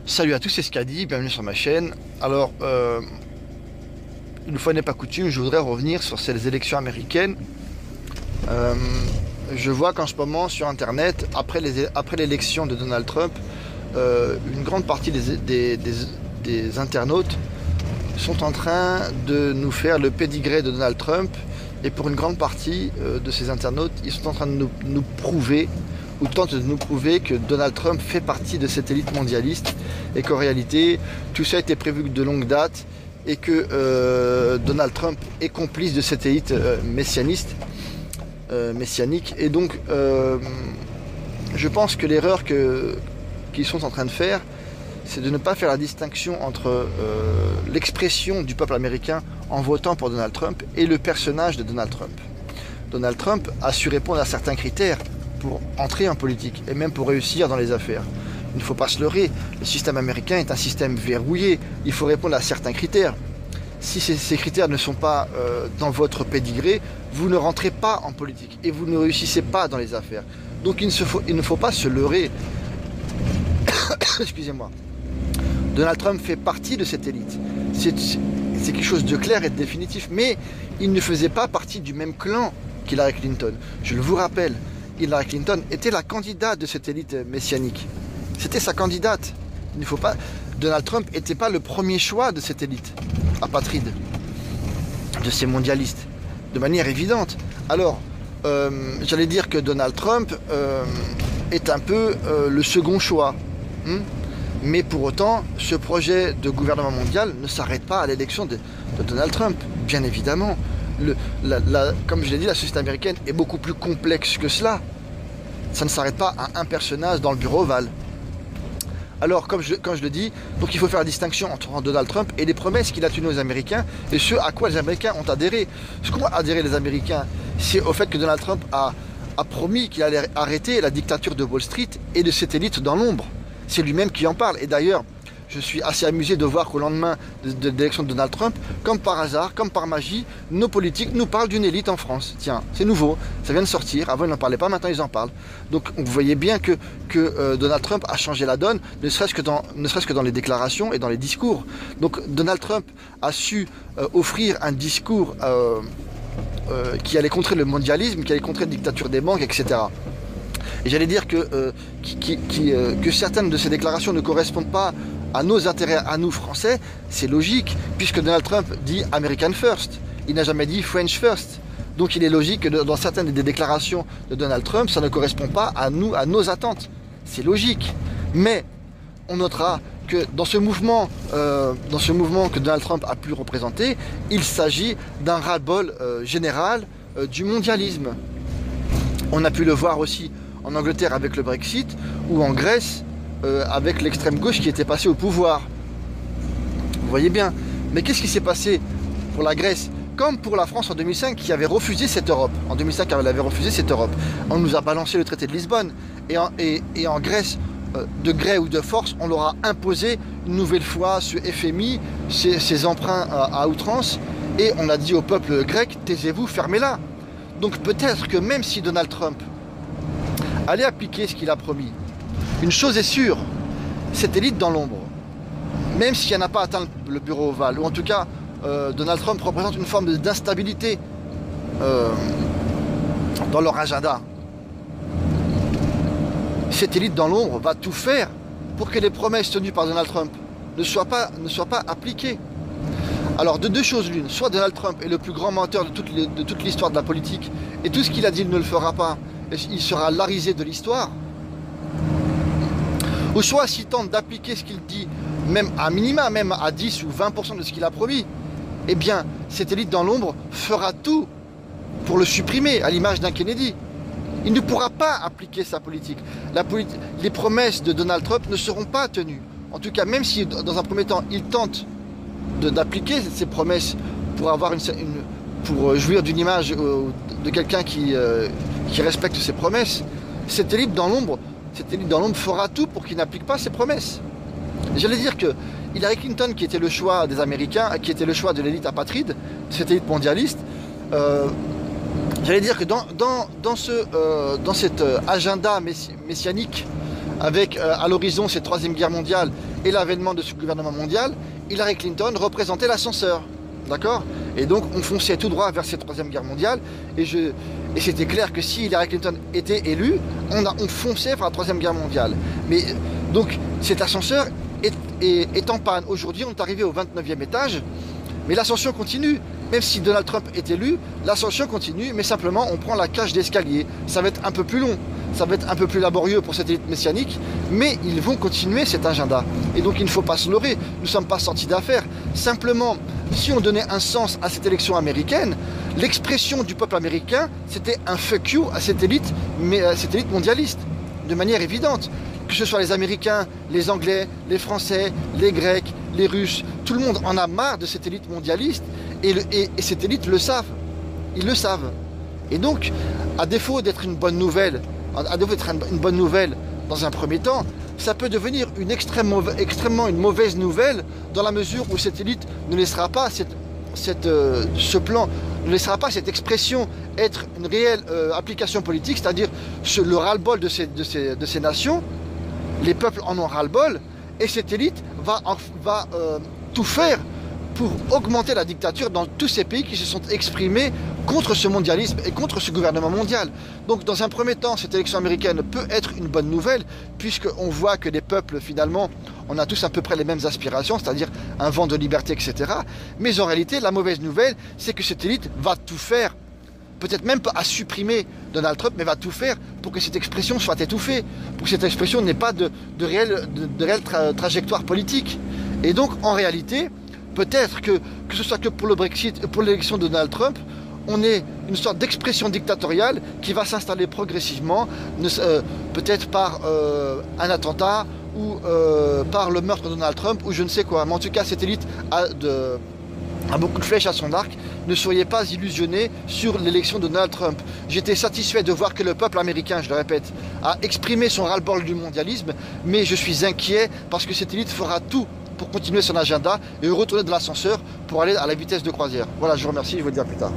Salut à tous, c'est Scadi, bienvenue sur ma chaîne. Alors, une fois n'est pas coutume, je voudrais revenir sur ces élections américaines. Euh, je vois qu'en ce moment sur Internet, après l'élection de Donald Trump, une grande partie des internautes sont en train de nous faire le pédigré de Donald Trump. Et pour une grande partie de ces internautes, ils sont en train de nous prouver, ou tentent de nous prouver que Donald Trump fait partie de cette élite mondialiste et qu'en réalité, tout ça a été prévu de longue date et que Donald Trump est complice de cette élite messianique. Et donc, je pense que l'erreur qu'ils sont en train de faire, c'est de ne pas faire la distinction entre l'expression du peuple américain en votant pour Donald Trump et le personnage de Donald Trump. Donald Trump a su répondre à certains critères pour entrer en politique et même pour réussir dans les affaires. Il ne faut pas se leurrer, le système américain est un système verrouillé, il faut répondre à certains critères. Si ces critères ne sont pas dans votre pédigré, vous ne rentrez pas en politique et vous ne réussissez pas dans les affaires. Donc il ne faut pas se leurrer. Excusez-moi. Donald Trump fait partie de cette élite. C'est quelque chose de clair et de définitif, mais il ne faisait pas partie du même clan qu'Hillary Clinton. Je le vous rappelle, Hillary Clinton était la candidate de cette élite messianique. C'était sa candidate. Il ne faut pas. Donald Trump n'était pas le premier choix de cette élite apatride, de ces mondialistes, de manière évidente. Alors, j'allais dire que Donald Trump est un peu le second choix. Mais pour autant, ce projet de gouvernement mondial ne s'arrête pas à l'élection de Donald Trump, bien évidemment. Comme je l'ai dit, la société américaine est beaucoup plus complexe que cela. Ça ne s'arrête pas à un personnage dans le bureau ovale. Alors, comme je le dis, donc il faut faire la distinction entre Donald Trump et les promesses qu'il a tenues aux Américains et ce à quoi les Américains ont adhéré. Ce qu'ont adhéré les Américains, c'est au fait que Donald Trump a promis qu'il allait arrêter la dictature de Wall Street et de cette élite dans l'ombre. C'est lui-même qui en parle. Et d'ailleurs, je suis assez amusé de voir qu'au lendemain de l'élection de Donald Trump, comme par hasard, comme par magie, nos politiques nous parlent d'une élite en France. Tiens, c'est nouveau, ça vient de sortir. Avant, ils n'en parlaient pas, maintenant, ils en parlent. Donc, vous voyez bien que Donald Trump a changé la donne, ne serait-ce que dans les déclarations et dans les discours. Donc, Donald Trump a su offrir un discours qui allait contrer le mondialisme, qui allait contrer la dictature des banques, etc. Et j'allais dire que certaines de ces déclarations ne correspondent pas à nos intérêts, à nous Français. C'est logique, puisque Donald Trump dit American First. Il n'a jamais dit French First. Donc il est logique que dans certaines des déclarations de Donald Trump, ça ne correspond pas à nous, à nos attentes. C'est logique. Mais on notera que dans ce mouvement que Donald Trump a pu représenter, il s'agit d'un ras-le-bol général du mondialisme. On a pu le voir aussi en Angleterre avec le Brexit, ou en Grèce avec l'extrême gauche qui était passée au pouvoir. Vous voyez bien. Mais qu'est-ce qui s'est passé pour la Grèce, comme pour la France en 2005 qui avait refusé cette Europe. En 2005, elle avait refusé cette Europe. On nous a balancé le traité de Lisbonne. Et en Grèce, de gré ou de force, on leur a imposé une nouvelle fois ce FMI, ces emprunts à outrance. Et on a dit au peuple grec, taisez-vous, fermez-la. Donc peut-être que même si Donald Trump allait appliquer ce qu'il a promis, une chose est sûre, cette élite dans l'ombre, même si elle n'a pas atteint le bureau ovale, ou en tout cas Donald Trump représente une forme d'instabilité dans leur agenda, cette élite dans l'ombre va tout faire pour que les promesses tenues par Donald Trump ne soient pas appliquées. Alors de deux choses l'une, soit Donald Trump est le plus grand menteur de toute l'histoire de la politique, et tout ce qu'il a dit il ne le fera pas, et il sera larisé de l'histoire, ou soit s'il tente d'appliquer ce qu'il dit, même à minima, même à 10 ou 20% de ce qu'il a promis, eh bien cette élite dans l'ombre fera tout pour le supprimer, à l'image d'un Kennedy. Il ne pourra pas appliquer sa politique. Les promesses de Donald Trump ne seront pas tenues. En tout cas, même si dans un premier temps il tente d'appliquer ces promesses pour avoir pour jouir d'une image de quelqu'un qui respecte ses promesses, cette élite dans l'ombre fera tout pour qu'il n'applique pas ses promesses. J'allais dire que Hillary Clinton, qui était le choix des Américains, qui était le choix de l'élite apatride, de cette élite mondialiste, j'allais dire que dans cet agenda messianique avec à l'horizon cette troisième guerre mondiale et l'avènement de ce gouvernement mondial, Hillary Clinton représentait l'ascenseur. D'accord? Et donc on fonçait tout droit vers cette troisième guerre mondiale. Et c'était clair que si Hillary Clinton était élue, on fonçait vers la troisième guerre mondiale. Mais donc cet ascenseur est en panne. Aujourd'hui on est arrivé au 29e étage, mais l'ascension continue. Même si Donald Trump est élu, l'ascension continue, mais simplement on prend la cage d'escalier. Ça va être un peu plus long, ça va être un peu plus laborieux pour cette élite messianique, mais ils vont continuer cet agenda. Et donc il ne faut pas se leurrer, nous ne sommes pas sortis d'affaire. Simplement, si on donnait un sens à cette élection américaine, l'expression du peuple américain, c'était un fuck you à cette élite mondialiste, de manière évidente. Que ce soit les Américains, les Anglais, les Français, les Grecs, les Russes, tout le monde en a marre de cette élite mondialiste. Et cette élite le savent, ils le savent. Et donc, à défaut d'être une bonne nouvelle, dans un premier temps, ça peut devenir extrêmement une mauvaise nouvelle dans la mesure où cette élite ne laissera pas ce plan, ne laissera pas cette expression être une réelle application politique, c'est-à-dire le ras-le-bol de ces nations. Les peuples en ont ras-le-bol et cette élite va tout faire pour augmenter la dictature dans tous ces pays qui se sont exprimés contre ce mondialisme et contre ce gouvernement mondial. Donc dans un premier temps, cette élection américaine peut être une bonne nouvelle, puisqu'on voit que les peuples, finalement, on a tous à peu près les mêmes aspirations, c'est-à-dire un vent de liberté, etc. Mais en réalité, la mauvaise nouvelle, c'est que cette élite va tout faire, peut-être même pas à supprimer Donald Trump, mais va tout faire pour que cette expression soit étouffée, pour que cette expression n'ait pas de réelle trajectoire politique. Et donc, en réalité, peut-être que ce soit que pour le Brexit, pour l'élection de Donald Trump, on ait une sorte d'expression dictatoriale qui va s'installer progressivement, peut-être par un attentat ou par le meurtre de Donald Trump ou je ne sais quoi. Mais en tout cas, cette élite a beaucoup de flèches à son arc. Ne soyez pas illusionnés sur l'élection de Donald Trump. J'étais satisfait de voir que le peuple américain, je le répète, a exprimé son ras-le-bol du mondialisme, mais je suis inquiet parce que cette élite fera tout pour continuer son agenda et retourner de l'ascenseur pour aller à la vitesse de croisière. Voilà, je vous remercie, je vous dis à plus tard.